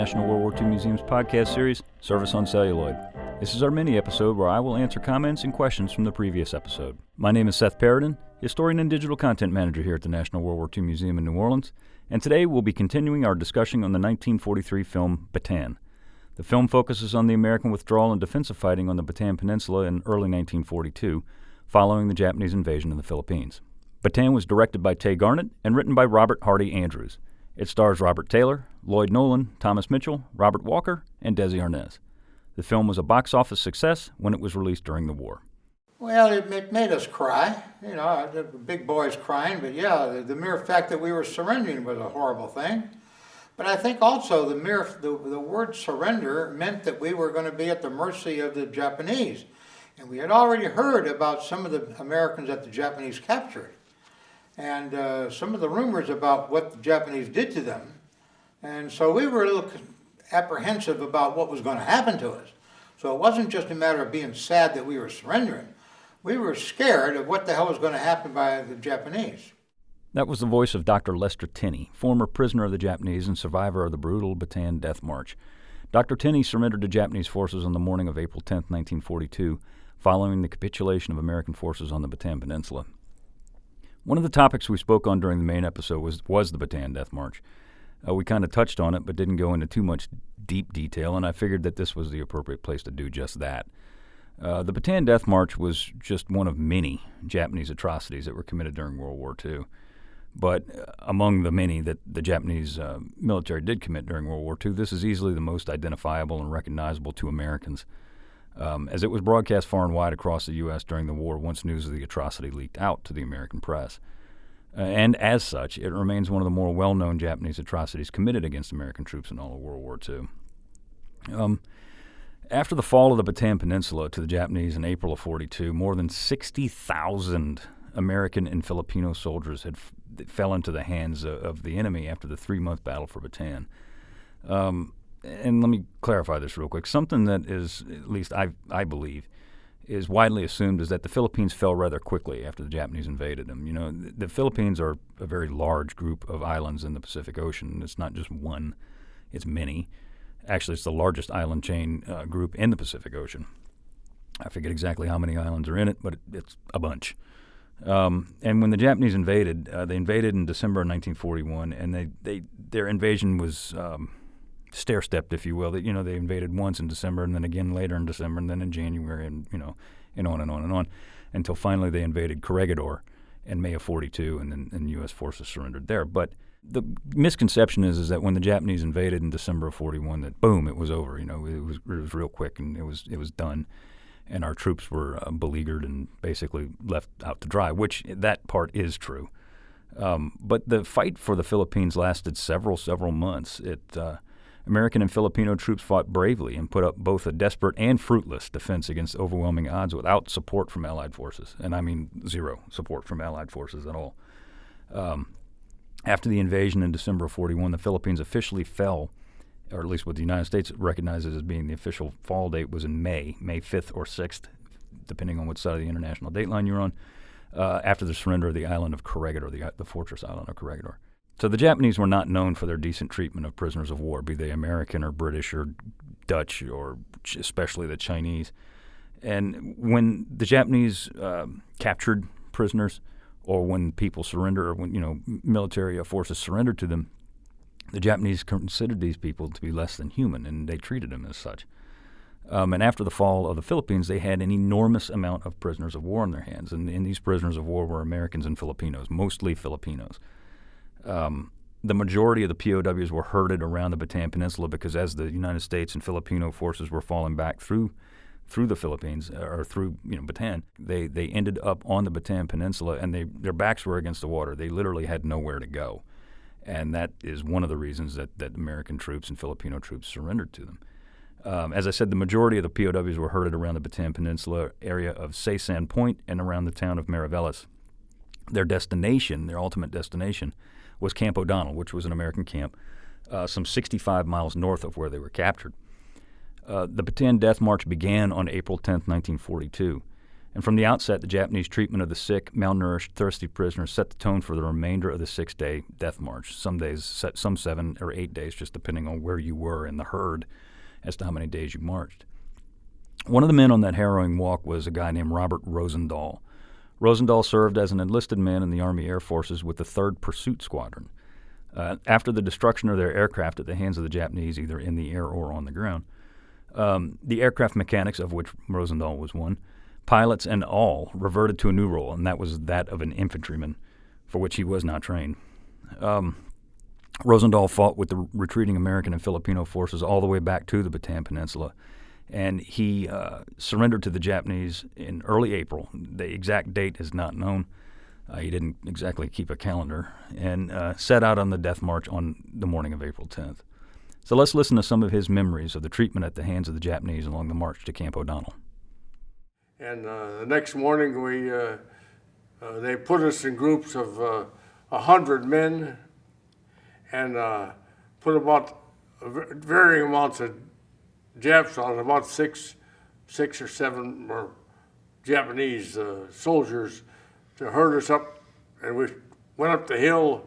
National World War II Museum's podcast series, Service on Celluloid. This is our mini-episode where I will answer comments and questions from the previous episode. My name is Seth Paradin, historian and digital content manager here at the National World War II Museum in New Orleans, and today we'll be continuing our discussion on the 1943 film Bataan. The film focuses on the American withdrawal and defensive fighting on the Bataan Peninsula in early 1942, following the Japanese invasion of the Philippines. Bataan was directed by Tay Garnett and written by Robert Hardy Andrews. It stars Robert Taylor, Lloyd Nolan, Thomas Mitchell, Robert Walker, and Desi Arnaz. The film was a box office success when it was released during the war. Well, it made us cry. You know, the big boys crying, but yeah, the mere fact that we were surrendering was a horrible thing. But I think also the word surrender meant that we were going to be at the mercy of the Japanese. And we had already heard about some of the Americans that the Japanese captured. And some of the rumors about what the Japanese did to them. And so we were a little apprehensive about what was going to happen to us. So it wasn't just a matter of being sad that we were surrendering. We were scared of what the hell was going to happen by the Japanese. That was the voice of Dr. Lester Tenney, former prisoner of the Japanese and survivor of the brutal Bataan Death March. Dr. Tenney surrendered to Japanese forces on the morning of April 10, 1942, following the capitulation of American forces on the Bataan Peninsula. One of the topics we spoke on during the main episode was the Bataan Death March. We kind of touched on it, but didn't go into too much deep detail, and I figured that this was the appropriate place to do just that. The Bataan Death March was just one of many Japanese atrocities that were committed during World War II. But among the many that the Japanese military did commit during World War II, this is easily the most identifiable and recognizable to Americans, as it was broadcast far and wide across the U.S. during the war once news of the atrocity leaked out to the American press. And as such, it remains one of the more well-known Japanese atrocities committed against American troops in all of World War II. After the fall of the Bataan Peninsula to the Japanese in April of 1942, more than 60,000 American and Filipino soldiers fell into the hands of the enemy after the 3-month battle for Bataan. And let me clarify this real quick. Something that is, at least I believe, is widely assumed is that the Philippines fell rather quickly after the Japanese invaded them. You know, the Philippines are a very large group of islands in the Pacific Ocean. It's not just one, it's many. Actually, it's the largest island chain group in the Pacific Ocean. I forget exactly how many islands are in it, but it's a bunch. And when the Japanese invaded, they invaded in December of 1941, and their invasion was stair-stepped, if you will. They invaded once in December, and then again later in December, and then in January, and on and on and on, until finally they invaded Corregidor in May of 1942, and U.S. forces surrendered there. But the misconception is that when the Japanese invaded in December of 1941, that boom, it was over. It was real quick, and it was done, and our troops were beleaguered and basically left out to dry, which that part is true. But the fight for the Philippines lasted several months. American and Filipino troops fought bravely and put up both a desperate and fruitless defense against overwhelming odds without support from Allied forces. And I mean zero support from Allied forces at all. After the invasion in December of 1941, the Philippines officially fell, or at least what the United States recognizes as being the official fall date was in May 5th or 6th, depending on which side of the international date line you're on, after the surrender of the island of Corregidor, the fortress island of Corregidor. So the Japanese were not known for their decent treatment of prisoners of war, be they American or British or Dutch or especially the Chinese. And when the Japanese captured prisoners, or when people surrender, or when military forces surrendered to them, the Japanese considered these people to be less than human, and they treated them as such. And after the fall of the Philippines, they had an enormous amount of prisoners of war in their hands, and these prisoners of war were Americans and Filipinos, mostly Filipinos. The majority of the POWs were herded around the Bataan Peninsula because as the United States and Filipino forces were falling back through the Philippines, or through Bataan, they ended up on the Bataan Peninsula, and their backs were against the water. They literally had nowhere to go. And that is one of the reasons that American troops and Filipino troops surrendered to them. As I said, the majority of the POWs were herded around the Bataan Peninsula area of Saysan Point and around the town of Mariveles. Their ultimate destination, was Camp O'Donnell, which was an American camp, some 65 miles north of where they were captured. The Bataan Death March began on April 10, 1942. And from the outset, the Japanese treatment of the sick, malnourished, thirsty prisoners set the tone for the remainder of the 6-day death march. Some days, some 7 or 8 days, just depending on where you were in the herd as to how many days you marched. One of the men on that harrowing walk was a guy named Robert Rosendahl. Rosendahl served as an enlisted man in the Army Air Forces with the 3rd Pursuit Squadron. After the destruction of their aircraft at the hands of the Japanese, either in the air or on the ground, the aircraft mechanics, of which Rosendahl was one, pilots and all, reverted to a new role, and that was that of an infantryman, for which he was not trained. Rosendahl fought with the retreating American and Filipino forces all the way back to the Bataan Peninsula, and he surrendered to the Japanese in early April. The exact date is not known. He didn't exactly keep a calendar, and set out on the death march on the morning of April 10th. So let's listen to some of his memories of the treatment at the hands of the Japanese along the march to Camp O'Donnell. And the next morning, they put us in groups of 100 men, and put about varying amounts of Japs on. About six or seven were Japanese soldiers to herd us up, and we went up the hill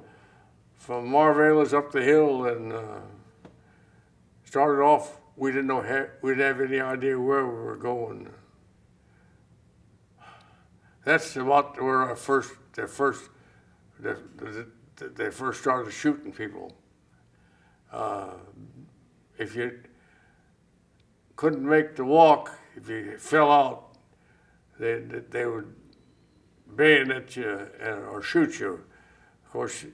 from Marvelas up the hill, and started off. We didn't have any idea where we were going. That's about where they first started shooting people. If you couldn't make the walk, if you fell out, they would bayonet you or shoot you. Of course,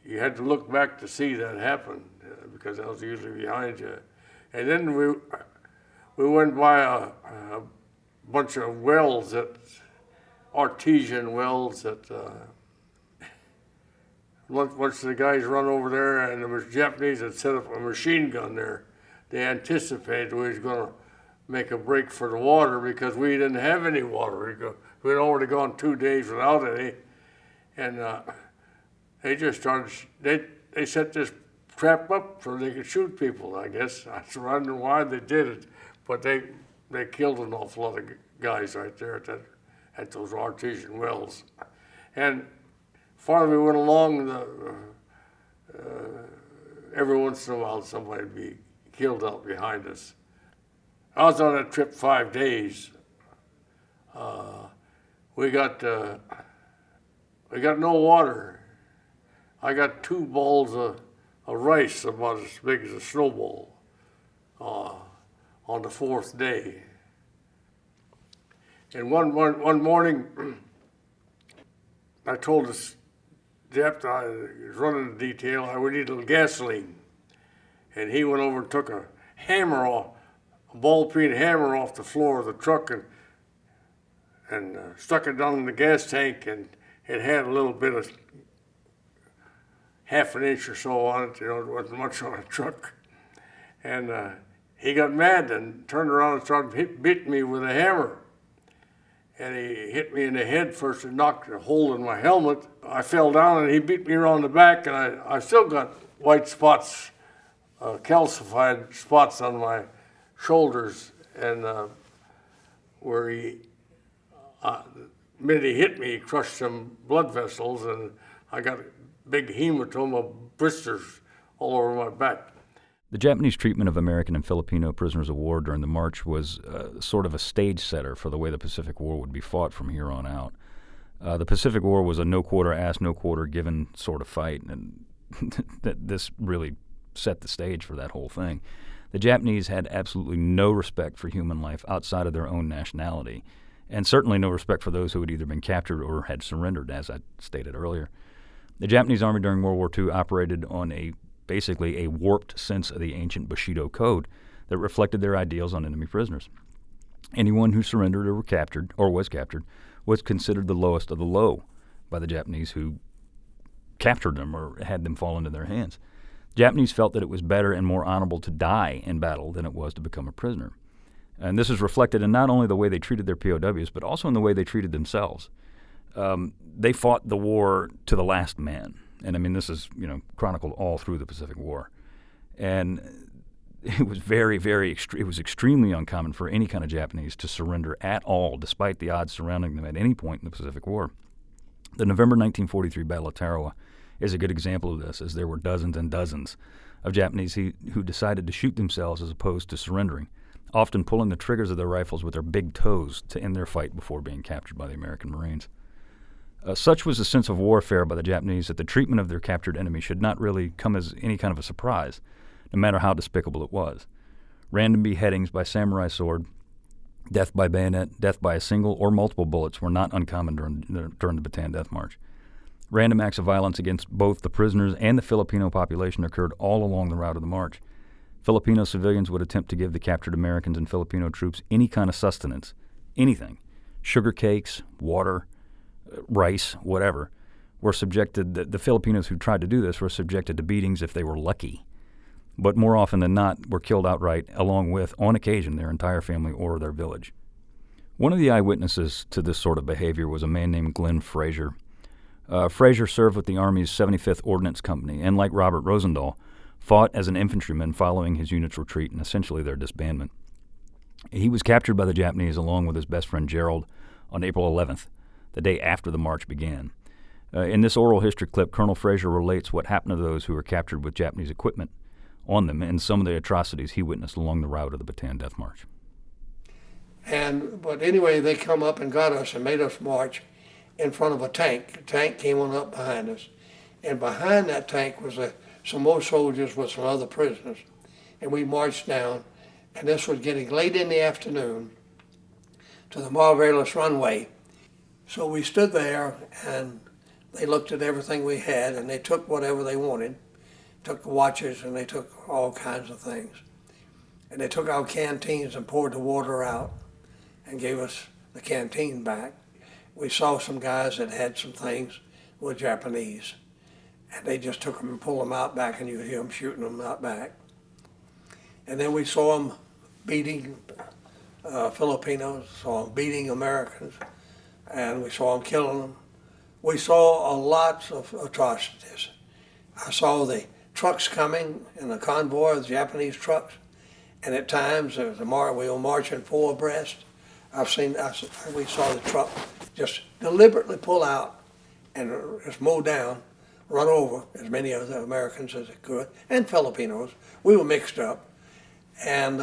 you had to look back to see that happen because that was usually behind you. And then we went by a bunch of wells, artesian wells that once the guys run over there, and there was Japanese that set up a machine gun there. They anticipated we was going to make a break for the water because we didn't have any water. We'd already gone 2 days without any, and they just started. They set this trap up so they could shoot people. I guess I don't know why they did it, but they killed an awful lot of guys right there at those artesian wells. And farther we went along, every once in a while somebody would be killed out behind us. I was on that trip 5 days. We got no water. I got 2 balls of rice about as big as a snowball on the 4th day. And one morning, I told this Jap that I was running the detail, we need a little gasoline. And he went over and took a hammer off, a ball-peen hammer off the floor of the truck and stuck it down in the gas tank, and it had a little bit of half an inch or so on it, it wasn't much on a truck. And he got mad and turned around and started beating me with a hammer. And he hit me in the head first and knocked a hole in my helmet. I fell down and he beat me around the back, and I still got white spots, calcified spots on my shoulders, and where the minute he hit me, he crushed some blood vessels, and I got a big hematoma, blisters all over my back. The Japanese treatment of American and Filipino prisoners of war during the march was sort of a stage setter for the way the Pacific War would be fought from here on out. The Pacific War was a no quarter asked, no quarter given sort of fight, and this really set the stage for that whole thing. The Japanese had absolutely no respect for human life outside of their own nationality, and certainly no respect for those who had either been captured or had surrendered, as I stated earlier. The Japanese Army during World War II operated on basically a warped sense of the ancient Bushido Code that reflected their ideals on enemy prisoners. Anyone who surrendered or was captured was considered the lowest of the low by the Japanese who captured them or had them fall into their hands. Japanese felt that it was better and more honorable to die in battle than it was to become a prisoner. And this is reflected in not only the way they treated their POWs, but also in the way they treated themselves. They fought the war to the last man. And I mean, this is, chronicled all through the Pacific War. And it was it was extremely uncommon for any kind of Japanese to surrender at all, despite the odds surrounding them at any point in the Pacific War. The November 1943 Battle of Tarawa is a good example of this, as there were dozens and dozens of Japanese who decided to shoot themselves as opposed to surrendering, often pulling the triggers of their rifles with their big toes to end their fight before being captured by the American Marines. Such was the sense of warfare by the Japanese that the treatment of their captured enemy should not really come as any kind of a surprise, no matter how despicable it was. Random beheadings by samurai sword, death by bayonet, death by a single or multiple bullets were not uncommon during the Bataan Death March. Random acts of violence against both the prisoners and the Filipino population occurred all along the route of the march. Filipino civilians would attempt to give the captured Americans and Filipino troops any kind of sustenance, anything, sugar cakes, water, rice, whatever, were subjected. The Filipinos who tried to do this were subjected to beatings if they were lucky, but more often than not were killed outright, along with, on occasion, their entire family or their village. One of the eyewitnesses to this sort of behavior was a man named Glenn Frazier. Frazier served with the Army's 75th Ordnance Company and, like Robert Rosendahl, fought as an infantryman following his unit's retreat and essentially their disbandment. He was captured by the Japanese along with his best friend Gerald on April 11th, the day after the march began. In this oral history clip, Colonel Frazier relates what happened to those who were captured with Japanese equipment on them and some of the atrocities he witnessed along the route of the Bataan Death March. But anyway, they come up and got us and made us march in front of a tank. The tank came on up behind us. And behind that tank was some more soldiers with some other prisoners. And we marched down, and this was getting late in the afternoon, to the Marvelous runway. So we stood there, and they looked at everything we had, and they took whatever they wanted. Took the watches, and they took all kinds of things. And they took our canteens and poured the water out and gave us the canteen back. We saw some guys that had some things were Japanese, and they just took them and pulled them out back, and you hear them shooting them out back. And then we saw them beating Filipinos, saw them beating Americans, and we saw them killing them. We saw a lot of atrocities. I saw the trucks coming in a convoy of Japanese trucks, and at times we were marching four abreast. We saw the truck just deliberately pull out and just mow down, run over as many of the Americans as it could, and Filipinos. We were mixed up, and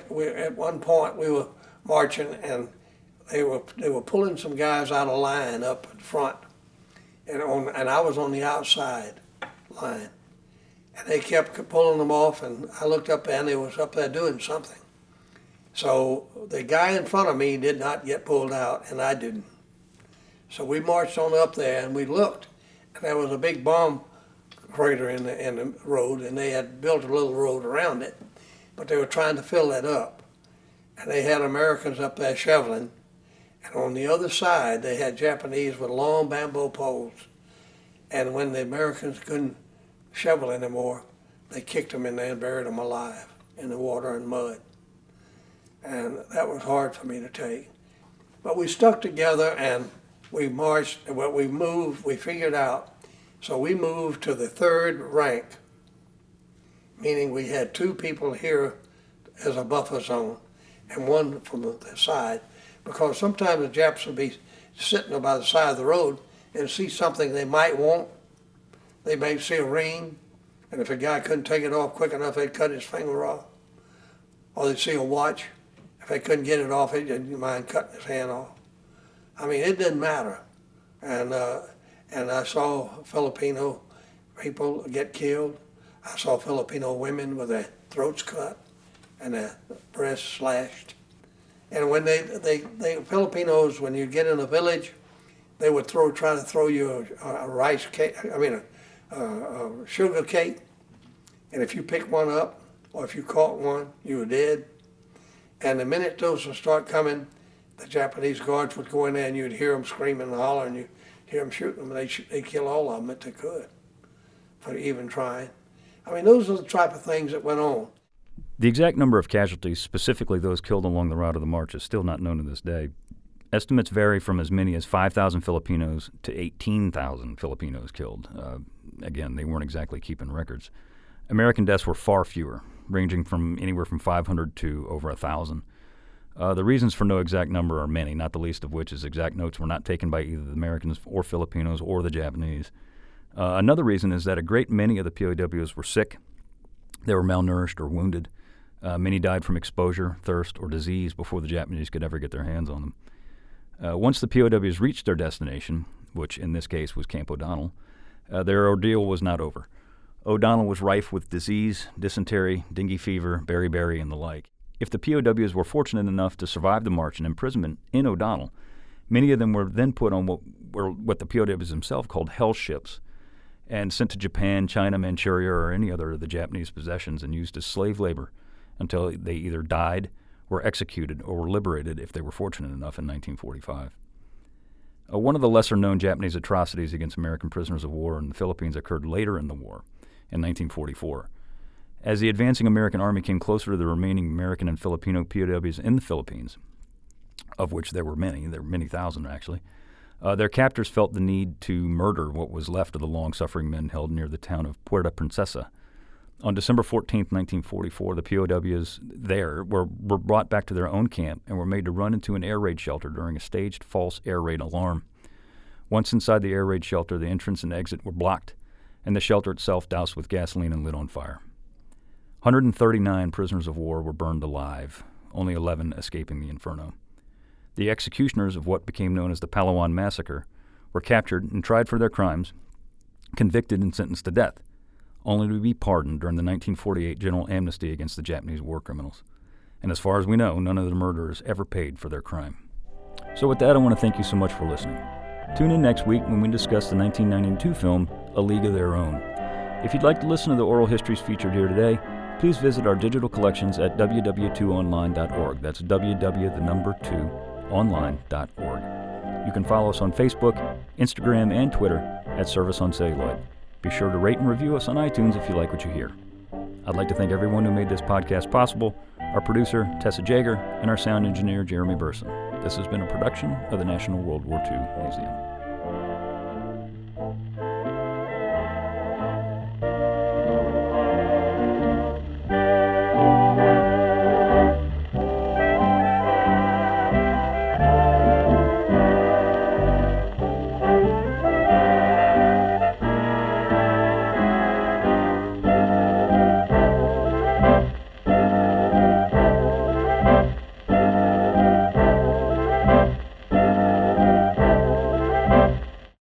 we at one point we were marching, and they were pulling some guys out of line up in front, and I was on the outside line, and they kept pulling them off, and I looked up and they was up there doing something. So the guy in front of me did not get pulled out, and I didn't. So we marched on up there, and we looked, and there was a big bomb crater in the road, and they had built a little road around it, but they were trying to fill that up. And they had Americans up there shoveling, and on the other side they had Japanese with long bamboo poles. And when the Americans couldn't shovel anymore, they kicked them in there and buried them alive in the water and mud. And that was hard for me to take. But we stuck together, and we marched, we moved, we figured out. So we moved to the third rank, meaning we had two people here as a buffer zone and one from the side, because sometimes the Japs would be sitting by the side of the road and see something they might want. They may see a ring, and if a guy couldn't take it off quick enough, they'd cut his finger off. Or they'd see a watch. If they couldn't get it off, they didn't mind cutting his hand off. I mean, it didn't matter. And I saw Filipino people get killed. I saw Filipino women with their throats cut and their breasts slashed. And when they Filipinos, when you get in a village, they would try to throw you a rice cake, a sugar cake. And if you picked one up, or if you caught one, you were dead. And the minute those would start coming, the Japanese guards would go in there, and you'd hear them screaming and hollering, and you'd hear them shooting them. They'd kill all of them if they could, for even trying. I mean, those are the type of things that went on. The exact number of casualties, specifically those killed along the route of the march, is still not known to this day. Estimates vary from as many as 5,000 Filipinos to 18,000 Filipinos killed. Again, they weren't exactly keeping records. American deaths were far fewer, ranging from anywhere from 500 to over 1,000. The reasons for no exact number are many, not the least of which is exact notes were not taken by either the Americans or Filipinos or the Japanese. Another reason is that a great many of the POWs were sick. They were malnourished or wounded. Many died from exposure, thirst, or disease before the Japanese could ever get their hands on them. Once the POWs reached their destination, which in this case was Camp O'Donnell, their ordeal was not over. O'Donnell was rife with disease, dysentery, dengue fever, beriberi, and the like. If the POWs were fortunate enough to survive the march and imprisonment in O'Donnell, many of them were then put on what the POWs themselves called hell ships and sent to Japan, China, Manchuria, or any other of the Japanese possessions and used as slave labor until they either died, were executed, or were liberated if they were fortunate enough in 1945. One of the lesser-known Japanese atrocities against American prisoners of war in the Philippines occurred later in the war, in 1944. As the advancing American army came closer to the remaining American and Filipino POWs in the Philippines, of which there were many thousand actually, their captors felt the need to murder what was left of the long-suffering men held near the town of Puerto Princesa. On December 14, 1944, the POWs there were brought back to their own camp and were made to run into an air raid shelter during a staged false air raid alarm. Once inside the air raid shelter, the entrance and exit were blocked, and the shelter itself doused with gasoline and lit on fire. 139 prisoners of war were burned alive, only 11 escaping the inferno. The executioners of what became known as the Palawan Massacre were captured and tried for their crimes, convicted and sentenced to death, only to be pardoned during the 1948 general amnesty against the Japanese war criminals. And as far as we know, none of the murderers ever paid for their crime. So with that, I want to thank you so much for listening. Tune in next week when we discuss the 1992 film, A League of Their Own. If you'd like to listen to the oral histories featured here today, please visit our digital collections at www.2online.org. That's www.2online.org. You can follow us on Facebook, Instagram, and Twitter at Service on Celluloid. Be sure to rate and review us on iTunes if you like what you hear. I'd like to thank everyone who made this podcast possible, our producer, Tessa Jager, and our sound engineer, Jeremy Burson. This has been a production of the National World War II Museum.